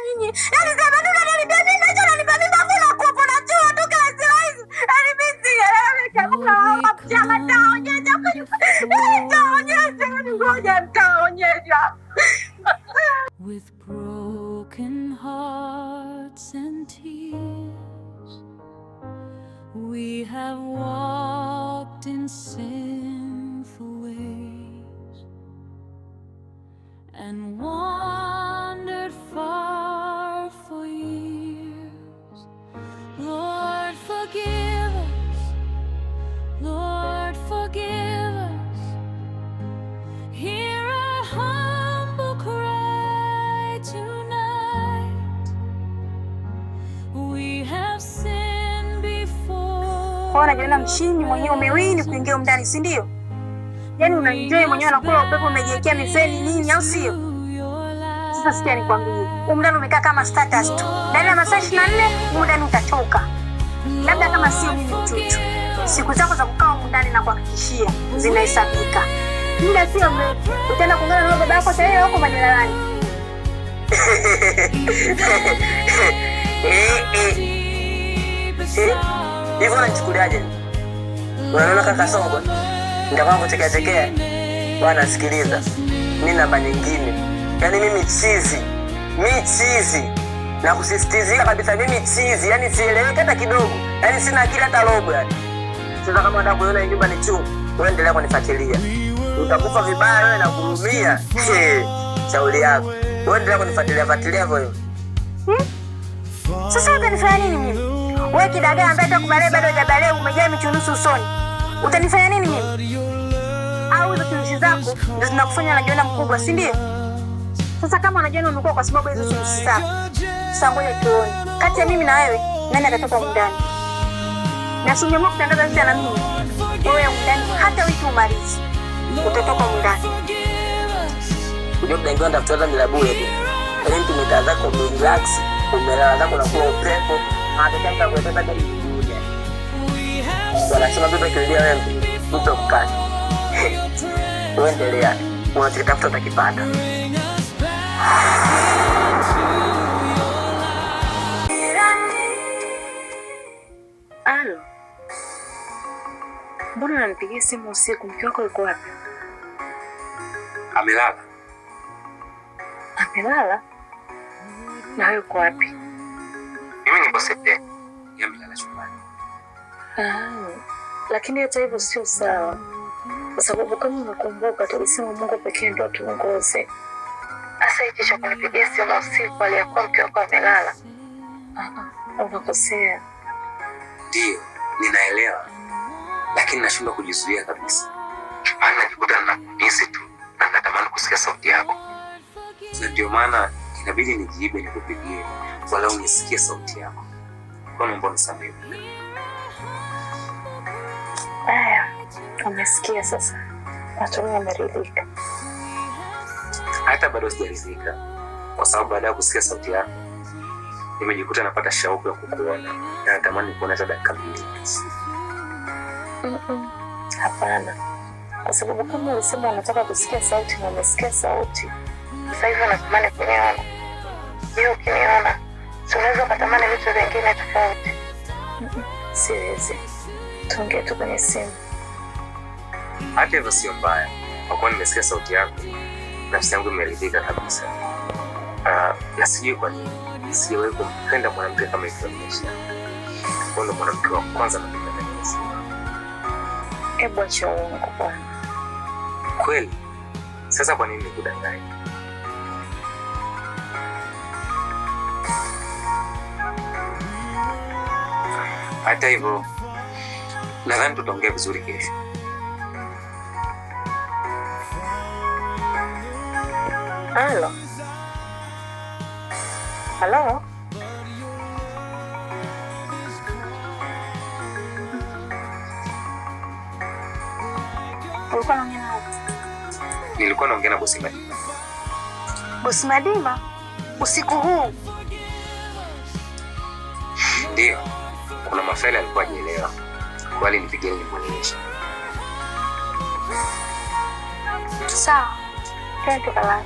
nyinyi. Yaani sema tu unaniambia nini nacho unaniambia mimi mbona kupo na jua tu kazi hizo. Yaani mimi sieleweka kama mchana taonyesha ngoja nitaonyesha. With broken hearts and tears, we have walked in sinful ways and wandered far for years. Lord, forgive us. Lord, forgive us. Hear our humble cry tonight. We have sinned before. Unajiona mshindi mwenyewe umewini kuingia ndani, si ndio? Yaani unaenjoy mwenyewe unakula upepo umejiwekea mifeni nini au sio? Sasa sikia nikwambie. Ndani umekaa kama status tu. Ndani ya masaa 24 ndani utatoka. Labda kama sio mimi mtoto. Siku zako za kukaa ndani na kuhakikishia zinahesabika. Muda sio mrefu. Utaenda kuungana na baba yako tayari wako majalalani. Hivyo unachukuliaje? Unaona kaka Songo? Ndio kwangu tekea. Bwana sikiliza. Mimi namba nyingine. Yaani mimi chizi. Na kusisitizia kabisa mimi chizi. Yaani sieleweki hata kidogo. Yaani sina akili hata robo yani. Sasa kama unataka kuona nyumba ni chungu, wewe endelea kunifuatilia. Utakufa vibaya wewe na kuumia. Shauri yako. Wewe endelea kunifuatilia hivyo. Sasa utanifanya nini mimi? Wewe kidagaa ambaye atakubalia bado hujabalia umejaa michunusu usoni. Utanifanya nini mimi? Au hizo chunusi zako ndio zinakufanya unajiona mkubwa, si ndio? Sasa kama unajiona umekuwa kwa sababu hizo chunusi zako. Sasa ngoja tuone. Kati ya mimi na wewe nani atatoka ndani? Na usinyamua kutangaza vita na mimi. Wewe ndani hata wiki umalizi. Utatoka ndani. Unajua ndio ndafuta milabule tu. Yaani tumekaa zako relax, umelala zako na kuwa upepo. Hata kuweka hata kuja. Wanasema baba kilia wewe mtu mkali. Uendelea. Unachitafuta utakipata. Alo. Mbona unanipigia simu usiku? Mke wako yuko wapi? Amelala. Amelala? Na wewe uko wapi? Mimi niko sebuleni. Yeye amelala chumbani. Lakini hata hivyo sio sawa. Kwa sababu kama unakumbuka tulisema Mungu pekee ndio atuongoze. Sasa hicho cha kunipigia simu usiku aliyakuwa mke wako amelala. Unakosea. Ndio, ninaelewa. Lakini nashindwa kujizuia kabisa. Najikuta nakuhisi tu na natamani kusikia sauti yako. Na ndio maana inabidi nijiibe nikupigie wala unisikie sauti yako. Kwa nini mbona samehe? Umesikia sasa. Natumai umeridhika. Hata bado sijaridhika. Kwa sababu baada ya kusikia sauti yako nimejikuta napata shauku ya kukuona na natamani kuona hata dakika mbili. Hapana. Kwa sababu kama ulisema unataka kusikia sauti na umesikia sauti, sasa hivi unatamani kuniona. Hiyo ukiniona, si unaweza kutamani vitu vingine tofauti. Siwezi. Tuongee tu kwenye simu. Hata hivyo sio mbaya. Kwa kuwa nimesikia sauti yako, nafsi yangu imeridhika kabisa. Na sijui kwa nini sijawahi kumpenda mwanamke kama hiyo maisha. Kwa ndio mwanamke wa kwanza napenda kabisa. Hebu acha uongo bwana. Kweli? Sasa kwa nini nikudanganya? Hata hivyo, nadhani tutaongea vizuri kesho. Halo? Halo? Ulikuwa unaongea na nani? Nilikuwa naongea na bosi Madima. Bosi Madima? Usiku huu? Ndio. Kuna mafaili alikuwa hajaelewa. Kwa hiyo alinipigia nimwonyeshe. Sawa. Twende tukalale.